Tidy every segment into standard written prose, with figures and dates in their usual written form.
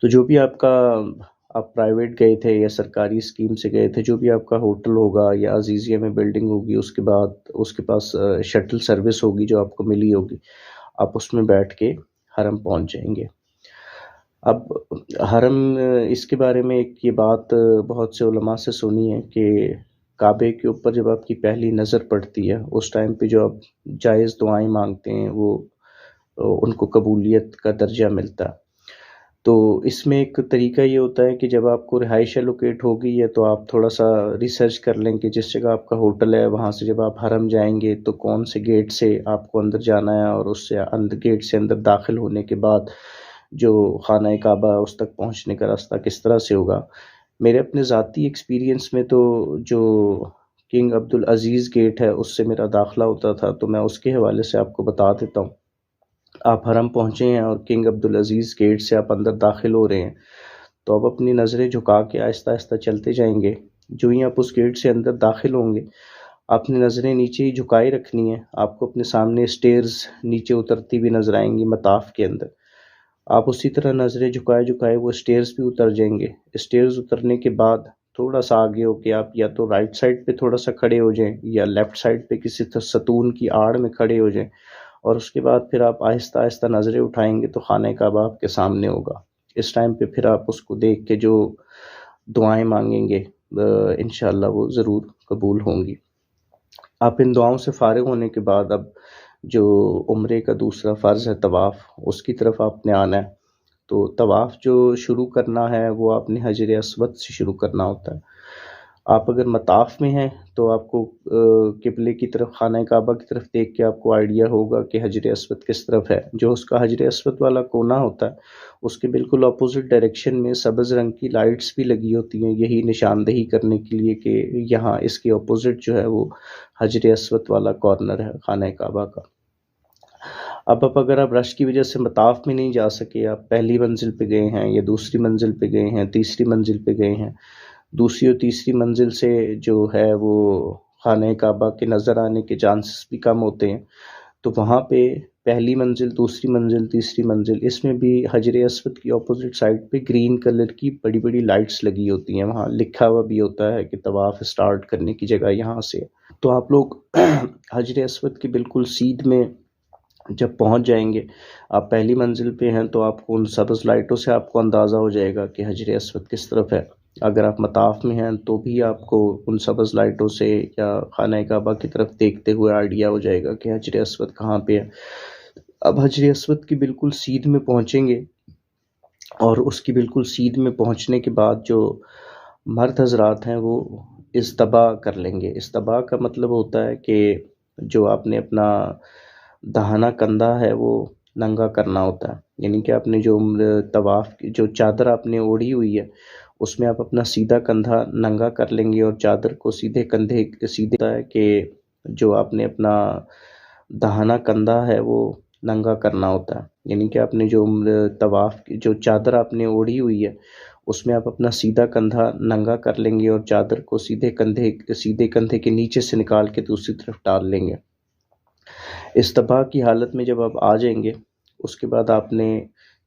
تو جو بھی آپ کا آپ پرائیویٹ گئے تھے یا سرکاری اسکیم سے گئے تھے، جو بھی آپ کا ہوٹل ہوگا یا عزیزیہ میں بلڈنگ ہوگی، اس کے بعد اس کے پاس شٹل سروس ہوگی جو آپ کو ملی ہوگی، آپ اس میں بیٹھ کے حرم پہنچ جائیں گے۔ اب حرم اس کے بارے میں ایک یہ بات بہت سے علماء سے سنی ہے کہ کعبے کے اوپر جب آپ کی پہلی نظر پڑتی ہے، اس ٹائم پہ جو آپ جائز دعائیں مانگتے ہیں وہ ان کو قبولیت کا درجہ ملتا ہے۔ تو اس میں ایک طریقہ یہ ہوتا ہے کہ جب آپ کو رہائش الوکیٹ ہوگی ہے تو آپ تھوڑا سا ریسرچ کر لیں کہ جس جگہ آپ کا ہوٹل ہے وہاں سے جب آپ حرم جائیں گے تو کون سے گیٹ سے آپ کو اندر جانا ہے، اور اس سے گیٹ سے اندر داخل ہونے کے بعد جو خانہ کعبہ اس تک پہنچنے کا راستہ کس طرح سے ہوگا۔ میرے اپنے ذاتی ایکسپیرینس میں تو جو کنگ عبدالعزیز گیٹ ہے اس سے میرا داخلہ ہوتا تھا، تو میں اس کے حوالے سے آپ کو بتا دیتا ہوں۔ آپ حرم پہنچے ہیں اور کنگ عبدالعزیز گیٹ سے آپ اندر داخل ہو رہے ہیں، تو آپ اپنی نظریں جھکا کے آہستہ آہستہ چلتے جائیں گے۔ جو ہی آپ اس گیٹ سے اندر داخل ہوں گے، آپ نے نظریں نیچے ہی جھکائے رکھنی ہیں، آپ کو اپنے سامنے سٹیئرز نیچے اترتی بھی نظر آئیں گی مطاف کے اندر۔ آپ اسی طرح نظریں جھکائے جھکائے وہ سٹیئرز بھی اتر جائیں گے۔ سٹیئرز اترنے کے بعد تھوڑا سا آگے ہو کے آپ یا تو رائٹ سائڈ پہ تھوڑا سا کھڑے ہو جائیں یا لیفٹ سائڈ پہ کسی ستون کی آڑ میں کھڑے ہو جائیں، اور اس کے بعد پھر آپ آہستہ آہستہ نظریں اٹھائیں گے تو خانہ کعبہ آپ کے سامنے ہوگا۔ اس ٹائم پہ پھر آپ اس کو دیکھ کے جو دعائیں مانگیں گے انشاءاللہ وہ ضرور قبول ہوں گی۔ آپ ان دعاؤں سے فارغ ہونے کے بعد اب جو عمرے کا دوسرا فرض ہے طواف، اس کی طرف آپ نے آنا ہے۔ تو طواف جو شروع کرنا ہے وہ آپ نے حجر اسود سے شروع کرنا ہوتا ہے۔ آپ اگر مطاف میں ہیں تو آپ کو قبلے کی طرف خانہ کعبہ کی طرف دیکھ کے آپ کو آئیڈیا ہوگا کہ حجر اسود کس طرف ہے۔ جو اس کا حجر اسود والا کونا ہوتا ہے اس کے بالکل اپوزٹ ڈائریکشن میں سبز رنگ کی لائٹس بھی لگی ہوتی ہیں، یہی نشاندہی کرنے کے لیے کہ یہاں اس کے اپوزٹ جو ہے وہ حجر اسود والا کارنر ہے خانہ کعبہ کا۔ اب اگر آپ رش کی وجہ سے مطاف میں نہیں جا سکے، آپ پہلی منزل پہ گئے ہیں یا دوسری منزل پہ گئے ہیں، تیسری منزل پہ گئے ہیں، دوسری اور تیسری منزل سے جو ہے وہ خانہ کعبہ کے نظر آنے کے چانسز بھی کم ہوتے ہیں، تو وہاں پہ پہلی منزل، دوسری منزل، تیسری منزل، اس میں بھی حجر اسود کی اپوزٹ سائڈ پہ گرین کلر کی بڑی بڑی لائٹس لگی ہوتی ہیں، وہاں لکھا ہوا بھی ہوتا ہے کہ طواف سٹارٹ کرنے کی جگہ یہاں سے۔ تو آپ لوگ حجر اسود کی بالکل سیدھ میں جب پہنچ جائیں گے، آپ پہلی منزل پہ ہیں تو آپ کو ان سبز لائٹوں سے آپ کو اندازہ ہو جائے گا کہ حجر اسود کس طرف ہے۔ اگر آپ مطاف میں ہیں تو بھی آپ کو ان سبز لائٹوں سے یا خانہ کعبہ کی طرف دیکھتے ہوئے آئیڈیا ہو جائے گا کہ حجر اسود کہاں پہ ہے۔ اب حجر اسود کی بالکل سیدھ میں پہنچیں گے، اور اس کی بالکل سیدھ میں پہنچنے کے بعد جو مرد حضرات ہیں وہ استباء کر لیں گے۔ استباء کا مطلب ہوتا ہے کہ جو آپ نے اپنا دہانہ کندھا ہے وہ ننگا کرنا ہوتا ہے، یعنی کہ آپ نے جو طواف کی جو چادر آپ نے اوڑھی ہوئی ہے اس میں آپ اپنا سیدھا کندھا ننگا کر لیں گے، اور چادر کو سیدھے کندھے سیدھے ہوتا ہے کہ جو آپ نے اپنا دہانہ کندھا ہے وہ ننگا کرنا ہوتا ہے، یعنی کہ آپ نے جو طواف کی جو چادر آپ نے اوڑھی ہوئی ہے اس میں آپ اپنا سیدھا کندھا ننگا کر لیں گے، اور چادر کو سیدھے کندھے کے نیچے سے نکال کے دوسری طرف ڈال لیں گے۔ استباء کی حالت میں جب آپ آ جائیں گے، اس کے بعد آپ نے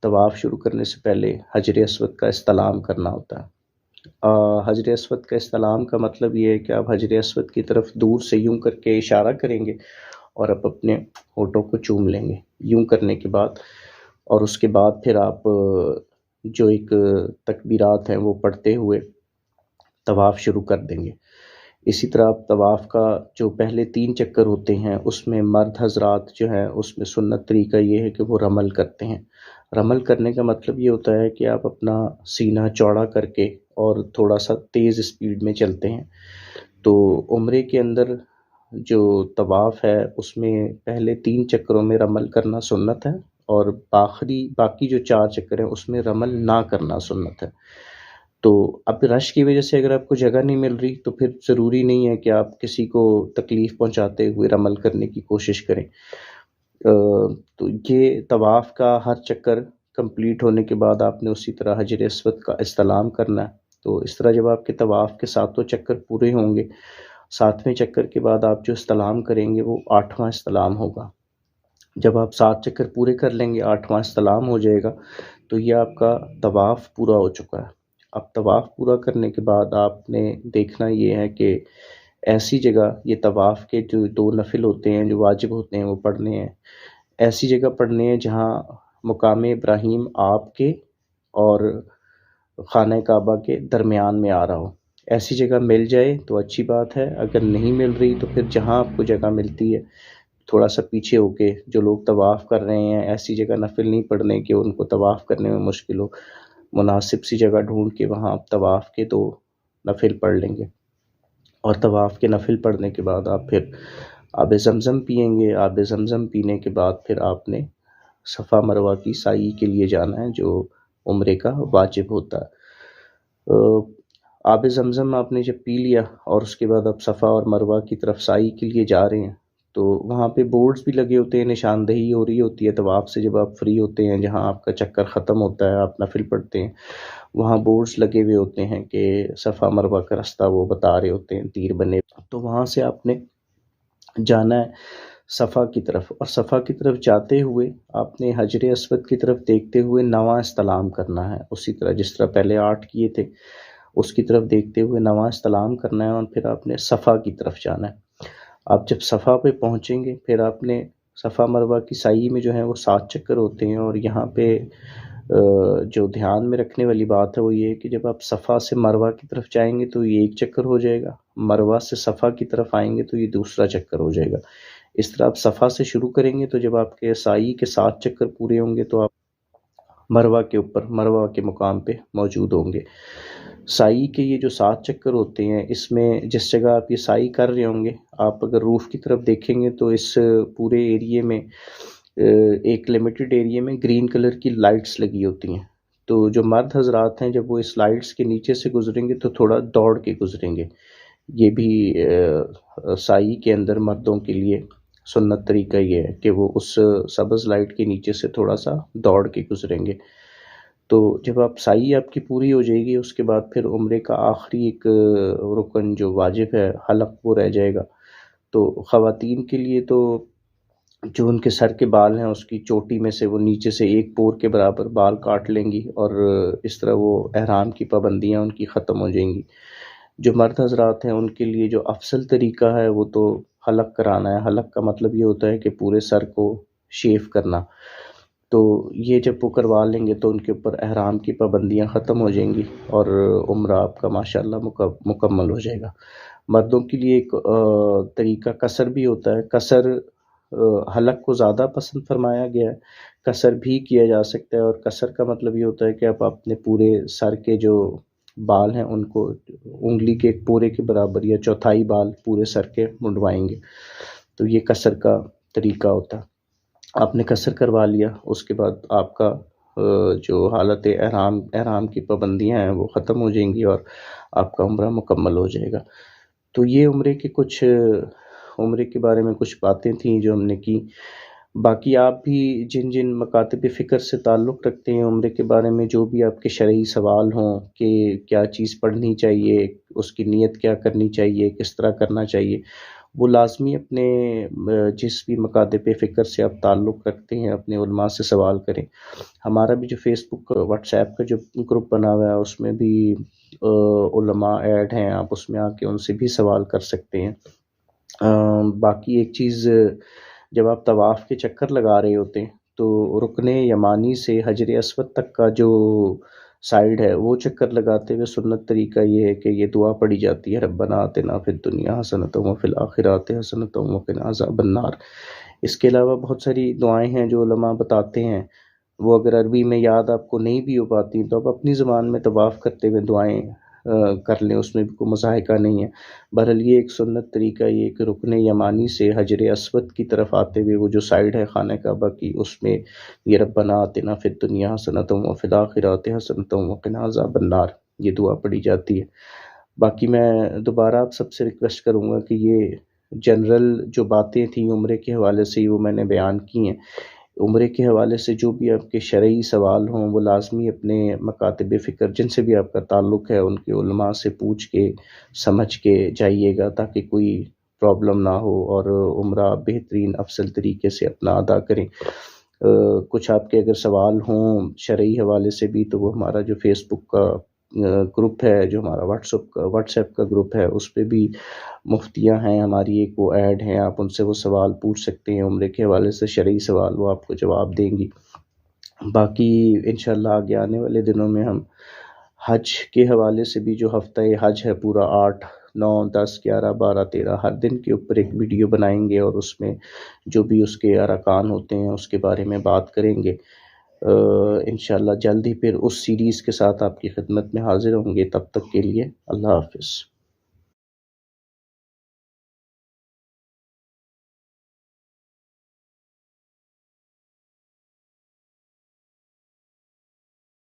طواف شروع کرنے سے پہلے حجر اسود کا استلام کرنا ہوتا ہے۔ حجر اسود کا استلام کا مطلب یہ ہے کہ آپ حجر اسود کی طرف دور سے یوں کر کے اشارہ کریں گے اور آپ اپنے ہونٹوں کو چوم لیں گے یوں کرنے کے بعد، اور اس کے بعد پھر آپ جو ایک تکبیرات ہیں وہ پڑھتے ہوئے طواف شروع کر دیں گے۔ اسی طرح آپ طواف کا جو پہلے 3 چکر ہوتے ہیں اس میں مرد حضرات جو ہیں اس میں سنت طریقہ یہ ہے کہ وہ رمل کرتے ہیں۔ رمل کرنے کا مطلب یہ ہوتا ہے کہ آپ اپنا سینہ چوڑا کر کے اور تھوڑا سا تیز اسپیڈ میں چلتے ہیں۔ تو عمرے کے اندر جو طواف ہے اس میں پہلے 3 چکروں میں رمل کرنا سنت ہے، اور باقی جو 4 چکر ہیں اس میں رمل نہ کرنا سنت ہے۔ تو اب رش کی وجہ سے اگر آپ کو جگہ نہیں مل رہی تو پھر ضروری نہیں ہے کہ آپ کسی کو تکلیف پہنچاتے ہوئے رمل کرنے کی کوشش کریں۔ تو یہ طواف کا ہر چکر کمپلیٹ ہونے کے بعد آپ نے اسی طرح حجر اسود کا استلام کرنا ہے۔ تو اس طرح جب آپ کے طواف کے 7 چکر پورے ہوں گے، 7ویں چکر کے بعد آپ جو استلام کریں گے وہ 8واں استلام ہوگا۔ جب آپ 7 چکر پورے کر لیں گے، 8واں استلام ہو جائے گا، تو یہ آپ کا طواف پورا ہو چکا ہے۔ اب طواف پورا کرنے کے بعد آپ نے دیکھنا یہ ہے کہ ایسی جگہ، یہ طواف کے جو 2 نفل ہوتے ہیں جو واجب ہوتے ہیں وہ پڑھنے ہیں، ایسی جگہ پڑھنے ہیں جہاں مقام ابراہیم آپ کے اور خانہ کعبہ کے درمیان میں آ رہا ہو۔ ایسی جگہ مل جائے تو اچھی بات ہے، اگر نہیں مل رہی تو پھر جہاں آپ کو جگہ ملتی ہے تھوڑا سا پیچھے ہو کے، جو لوگ طواف کر رہے ہیں ایسی جگہ نفل نہیں پڑھنے کہ ان کو طواف کرنے میں مشکل ہو، مناسب سی جگہ ڈھونڈ کے وہاں آپ طواف کے 2 نفل پڑھ لیں گے، اور طواف کے نفل پڑھنے کے بعد آپ پھر آب زمزم پئیں گے۔ آب زمزم پینے کے بعد پھر آپ نے صفا مروہ کی سعی کے لیے جانا ہے جو عمرے کا واجب ہوتا ہے۔ آب زمزم آپ نے جب پی لیا اور اس کے بعد آپ صفا اور مروہ کی طرف سعی کے لیے جا رہے ہیں، تو وہاں پہ بورڈز بھی لگے ہوتے ہیں، نشاندہی ہو رہی ہوتی ہے طواف سے جب آپ فری ہوتے ہیں، جہاں آپ کا چکر ختم ہوتا ہے آپ نفل پڑھتے ہیں، وہاں بورڈز لگے ہوئے ہوتے ہیں کہ صفا مروہ کا راستہ وہ بتا رہے ہوتے ہیں، تیر بنے، تو وہاں سے آپ نے جانا ہے صفا کی طرف، اور صفا کی طرف جاتے ہوئے آپ نے حجر اسود کی طرف دیکھتے ہوئے 9واں استلام کرنا ہے، اسی طرح جس طرح پہلے 8 کیے تھے اس کی طرف دیکھتے ہوئے 9واں استلام کرنا ہے، اور پھر آپ نے صفا کی طرف جانا ہے۔ آپ جب صفا پہ پہنچیں گے پھر آپ نے صفا مروہ کی سعی میں جو ہے وہ 7 چکر ہوتے ہیں، اور یہاں پہ جو دھیان میں رکھنے والی بات ہے وہ یہ ہے کہ جب آپ صفا سے مروہ کی طرف جائیں گے تو یہ 1 چکر ہو جائے گا، مروہ سے صفا کی طرف آئیں گے تو یہ دوسرا چکر ہو جائے گا۔ اس طرح آپ صفا سے شروع کریں گے تو جب آپ کے سعی کے 7 چکر پورے ہوں گے تو آپ مروہ کے اوپر، مروہ کے مقام پہ موجود ہوں گے۔ سعی کے یہ جو 7 چکر ہوتے ہیں، اس میں جس جگہ آپ یہ سعی کر رہے ہوں گے، آپ اگر روف کی طرف دیکھیں گے تو اس پورے ایریے میں ایک لمیٹڈ ایریے میں گرین کلر کی لائٹس لگی ہوتی ہیں، تو جو مرد حضرات ہیں جب وہ اس لائٹس کے نیچے سے گزریں گے تو تھوڑا دوڑ کے گزریں گے۔ یہ بھی سعی کے اندر مردوں کے لیے سنت طریقہ یہ ہے کہ وہ اس سبز لائٹ کے نیچے سے تھوڑا سا دوڑ کے گزریں گے۔ تو جب آپ سعی آپ کی پوری ہو جائے گی، اس کے بعد پھر عمرے کا آخری ایک رکن جو واجب ہے حلق، وہ رہ جائے گا۔ تو خواتین کے لیے تو جو ان کے سر کے بال ہیں اس کی چوٹی میں سے وہ نیچے سے 1 پور کے برابر بال کاٹ لیں گی، اور اس طرح وہ احرام کی پابندیاں ان کی ختم ہو جائیں گی۔ جو مرد حضرات ہیں ان کے لیے جو افضل طریقہ ہے وہ تو حلق کرانا ہے۔ حلق کا مطلب یہ ہوتا ہے کہ پورے سر کو شیو کرنا، تو یہ جب وہ کروا لیں گے تو ان کے اوپر احرام کی پابندیاں ختم ہو جائیں گی، اور عمرہ آپ کا ماشاءاللہ مکمل ہو جائے گا۔ مردوں کے لیے ایک طریقہ قصر بھی ہوتا ہے۔ قصر حلق کو زیادہ پسند فرمایا گیا ہے، قصر بھی کیا جا سکتا ہے، اور قصر کا مطلب یہ ہوتا ہے کہ آپ اپنے پورے سر کے جو بال ہیں ان کو انگلی کے ایک پورے کے برابر یا چوتھائی بال پورے سر کے منڈوائیں گے، تو یہ قصر کا طریقہ ہوتا ہے۔ آپ نے قصر کروا لیا، اس کے بعد آپ کا جو حالت احرام کی پابندیاں ہیں وہ ختم ہو جائیں گی، اور آپ کا عمرہ مکمل ہو جائے گا۔ تو یہ عمرے کے بارے میں کچھ باتیں تھیں جو ہم نے کی۔ باقی آپ بھی جن جن مکاتب فکر سے تعلق رکھتے ہیں عمرے کے بارے میں، جو بھی آپ کے شرعی سوال ہوں کہ کیا چیز پڑھنی چاہیے، اس کی نیت کیا کرنی چاہیے، کس طرح کرنا چاہیے، وہ لازمی اپنے جس بھی مکاتب فکر سے آپ تعلق رکھتے ہیں اپنے علماء سے سوال کریں۔ ہمارا بھی جو فیس بک واٹس ایپ کا جو گروپ بنا ہوا ہے اس میں بھی علماء ایڈ ہیں، آپ اس میں آ کے ان سے بھی سوال کر سکتے ہیں۔ باقی ایک چیز، جب آپ طواف کے چکر لگا رہے ہوتے ہیں تو رکن یمانی سے حجر اسود تک کا جو سائیڈ ہے وہ چکر لگاتے ہوئے سنت طریقہ یہ ہے کہ یہ دعا پڑھی جاتی ہے، ربنا آتنا فی الدنیا حسنۃ وفی الآخرۃ حسنۃ وقنا عذاب النار۔ اس کے علاوہ بہت ساری دعائیں ہیں جو علماء بتاتے ہیں، وہ اگر عربی میں یاد آپ کو نہیں بھی ہو پاتی تو آپ اپنی زبان میں طواف کرتے ہوئے دعائیں کر لیں، اس میں بھی کوئی مضحکہ نہیں ہے۔ بہرحال یہ ایک سنت طریقہ یہ کہ رکن یمانی سے حجر اسود کی طرف آتے ہوئے وہ جو سائیڈ ہے خانہ کعبہ کی، اس میں یہ ربنا آتنا فی الدنیا حسنۃ وفی الآخرۃ حسنۃ وقنا عذاب النار یہ دعا پڑھی جاتی ہے۔ باقی میں دوبارہ آپ سب سے ریکویسٹ کروں گا کہ یہ جنرل جو باتیں تھیں عمرے کے حوالے سے وہ میں نے بیان کی ہیں۔ عمرے کے حوالے سے جو بھی آپ کے شرعی سوال ہوں وہ لازمی اپنے مکاتب فکر جن سے بھی آپ کا تعلق ہے ان کے علماء سے پوچھ کے سمجھ کے جائیے گا، تاکہ کوئی پرابلم نہ ہو اور عمرہ بہترین افضل طریقے سے اپنا ادا کریں۔ کچھ آپ کے اگر سوال ہوں شرعی حوالے سے بھی تو وہ ہمارا جو فیس بک کا گروپ ہے، جو ہمارا واٹس ایپ کا گروپ ہے، اس پہ بھی مفتیاں ہیں ہماری ایک، وہ ایڈ ہیں، آپ ان سے وہ سوال پوچھ سکتے ہیں عمرے کے حوالے سے، شرعی سوال، وہ آپ کو جواب دیں گی۔ باقی انشاءاللہ آگے آنے والے دنوں میں ہم حج کے حوالے سے بھی، جو ہفتہ حج ہے پورا 8، 9، 10، 11، 12، 13 ہر دن کے اوپر ایک ویڈیو بنائیں گے، اور اس میں جو بھی اس کے ارکان ہوتے ہیں اس کے بارے میں بات کریں گے۔ انشاءاللہ جلد ہی پھر اس سیریز کے ساتھ آپ کی خدمت میں حاضر ہوں گے۔ تب تک کے لیے اللہ حافظ۔